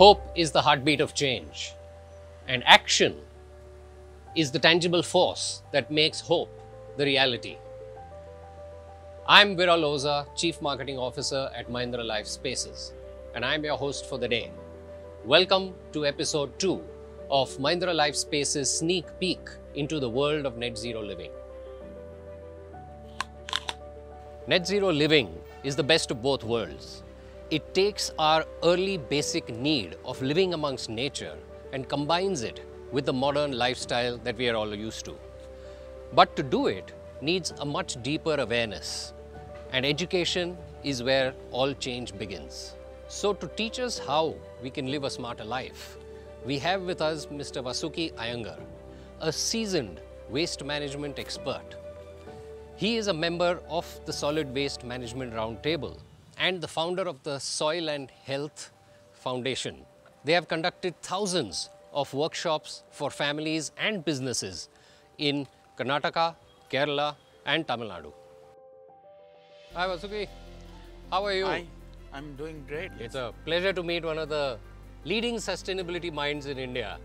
Hope is the heartbeat of change, and action is the tangible force that makes hope the reality. I'm Viral Oza, Chief Marketing Officer at Mahindra Life Spaces, and I'm your host for the day. Welcome to episode 2 of Mahindra Life Spaces sneak peek into the world of net zero living. Net zero living is the best of both worlds. It takes our early basic need of living amongst nature and combines it with the modern lifestyle that we are all used to. But to do it needs a much deeper awareness, and education is where all change begins. So to teach us how we can live a smarter life, we have with us Mr. Vasuki Iyengar, a seasoned waste management expert. He is a member of the Solid Waste Management Roundtable and the founder of the Soil and Health Foundation. They have conducted thousands of workshops for families and businesses in Karnataka, Kerala, and Tamil Nadu. Hi Vasuki, how are you? Hi, I'm doing great. It's a pleasure to meet one of the leading sustainability minds in India.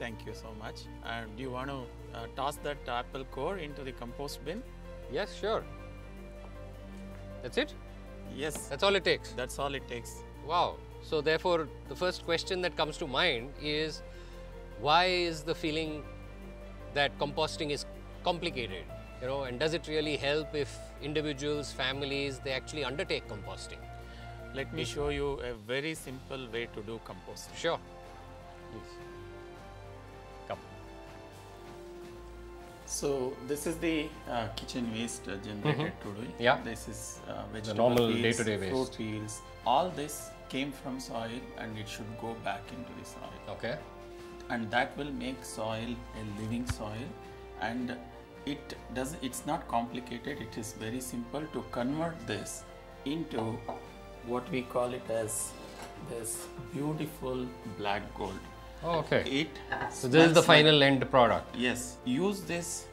Thank you so much. Do you want to toss that apple core into the compost bin? Yes, sure. That's it? Yes. That's all it takes? That's all it takes. Wow. So therefore, the first question that comes to mind is, why is the feeling that composting is complicated? You know, and does it really help if individuals, families, they actually undertake composting? Let me show you a very simple way to do composting. Sure. Please. Come. So this is the kitchen waste generated today. Yeah. This is The vegetable normal peels, day-to-day waste. fruit peels. All this came from soil and it should go back into the soil. Okay. And that will make soil a living soil, and it's not complicated. It is very simple to convert this into what we call it as this beautiful black gold. Oh, okay. It So this is the smells final end product. Yes. Use this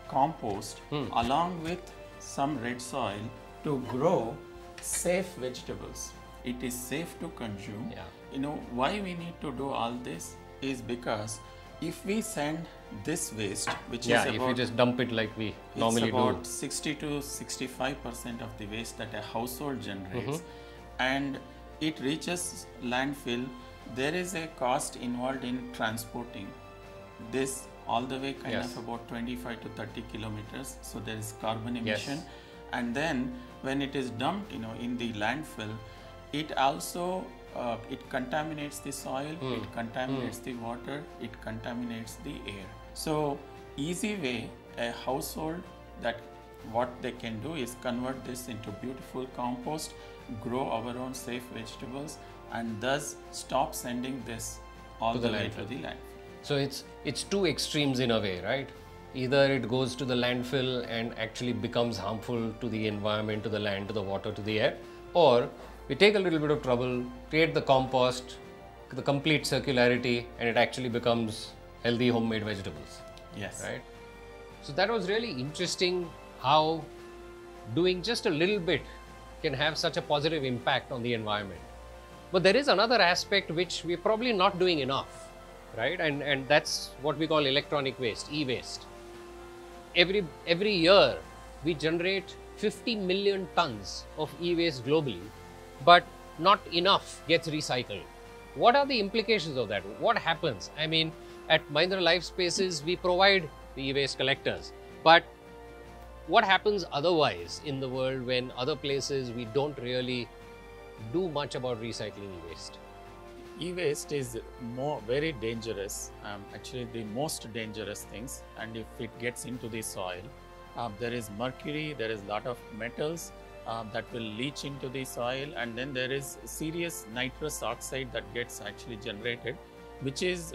compost along with some red soil to grow safe vegetables. It is safe to consume. Yeah. You know why we need to do all this is because if we send this waste, which is Yeah, if about you just dump it like we normally it's about do. 60 to 65% of the waste that a household generates, and it reaches landfill, there is a cost involved in transporting this all the way kind Yes. of about 25 to 30 kilometers. So there is carbon emission. Yes. And then when it is dumped, in the landfill, it also it contaminates the soil, it contaminates the water, it contaminates the air. So easy way a household that what they can do is convert this into beautiful compost, grow our own safe vegetables, and thus stop sending this all To the the way landfill. to the landfill. So it's two extremes in a way, right? Either it goes to the landfill and actually becomes harmful to the environment, to the land, to the water, to the air, or we take a little bit of trouble, create the compost, the complete circularity, and it actually becomes healthy homemade vegetables, Yes. right? So that was really interesting how doing just a little bit can have such a positive impact on the environment. But there is another aspect which we're probably not doing enough, right? And that's what we call electronic waste, e-waste. Every year we generate 50 million tons of e-waste globally, but not enough gets recycled. What are the implications of that? What happens? I mean, at Mahindra Life Spaces, we provide the e-waste collectors, but what happens otherwise in the world when other places we don't really do much about recycling e-waste? E-waste is very dangerous, actually the most dangerous things, and if it gets into the soil, there is mercury, there is a lot of metals that will leach into the soil, and then there is serious nitrous oxide that gets actually generated, which is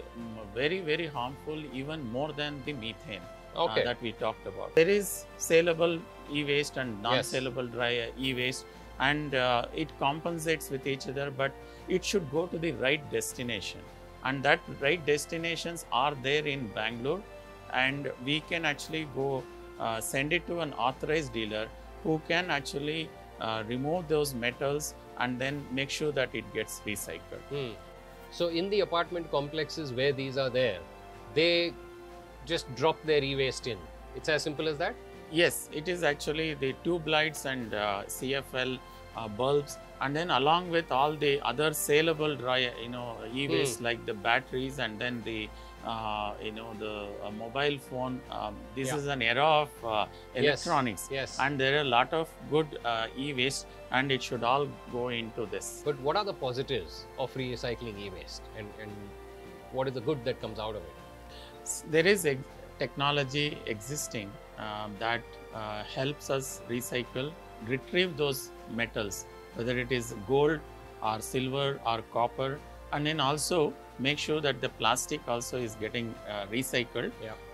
very, very harmful, even more than the methane that we talked about. There is saleable e-waste and non-saleable dry e-waste, and it compensates with each other, but it should go to the right destination, and that right destinations are there in Bangalore, and we can actually go send it to an authorized dealer who can actually remove those metals and then make sure that it gets recycled. So in the apartment complexes where these are there, they just drop their e-waste in. It's as simple as that? Yes, it is actually the tube lights and CFL bulbs, and then along with all the other saleable dry, e-waste like the batteries, and then the the mobile phone. This is an era of electronics, yes. And there are a lot of good e-waste, and it should all go into this. But what are the positives of recycling e-waste, and what is the good that comes out of it? There is a technology existing that helps us retrieve those metals, whether it is gold or silver or copper, and then also make sure that the plastic also is getting recycled.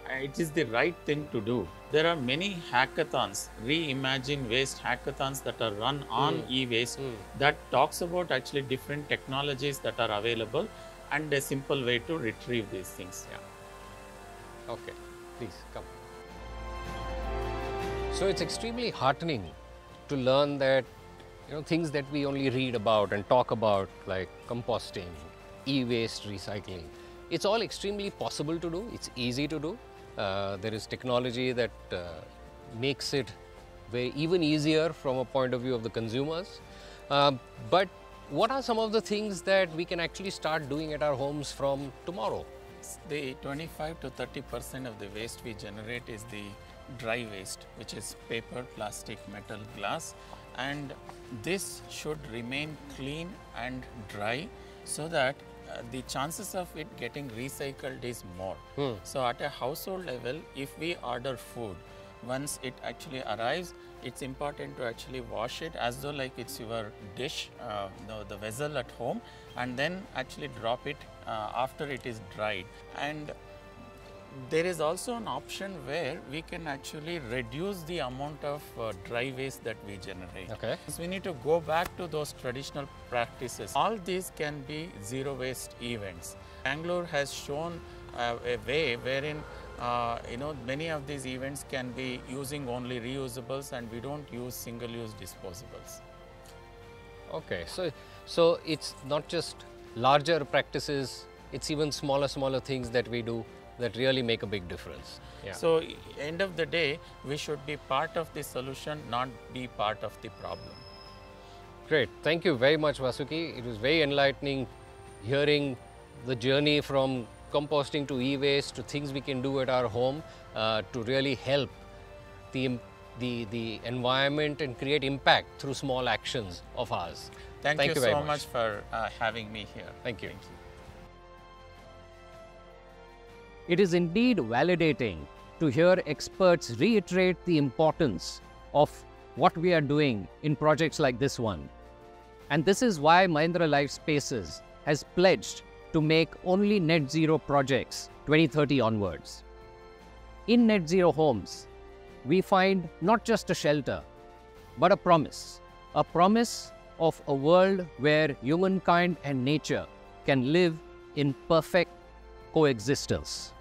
It is the right thing to do. There are many hackathons, reimagine waste hackathons that are run on e-waste that talks about actually different technologies that are available and a simple way to retrieve these things. Okay, please come. So it's extremely heartening to learn that things that we only read about and talk about, like composting, e-waste recycling, it's all extremely possible to do. It's easy to do. There is technology that makes it even easier from a point of view of the consumers. But what are some of the things that we can actually start doing at our homes from tomorrow? The 25 to 30% of the waste we generate is the dry waste, which is paper, plastic, metal, glass, and this should remain clean and dry so that the chances of it getting recycled is more. So at a household level, if we order food, once it actually arrives, it's important to actually wash it as though like it's your dish, the vessel at home, and then actually drop it after it is dried. And there is also an option where we can actually reduce the amount of dry waste that we generate. So we need to go back to those traditional practices. All these can be zero waste events. Bangalore has shown a way wherein many of these events can be using only reusables, and we don't use single-use disposables. Okay, so it's not just larger practices, it's even smaller things that we do that really make a big difference. So end of the day, we should be part of the solution, not be part of the problem. Great, thank you very much, Vasuki. It was very enlightening hearing the journey from composting to e-waste to things we can do at our home to really help the environment and create impact through small actions of ours. Thank you so much for having me here. Thank you. It is indeed validating to hear experts reiterate the importance of what we are doing in projects like this one. And this is why Mahindra Life Spaces has pledged to make only net zero projects 2030 onwards. In net zero homes, we find not just a shelter, but a promise of a world where humankind and nature can live in perfect coexistence.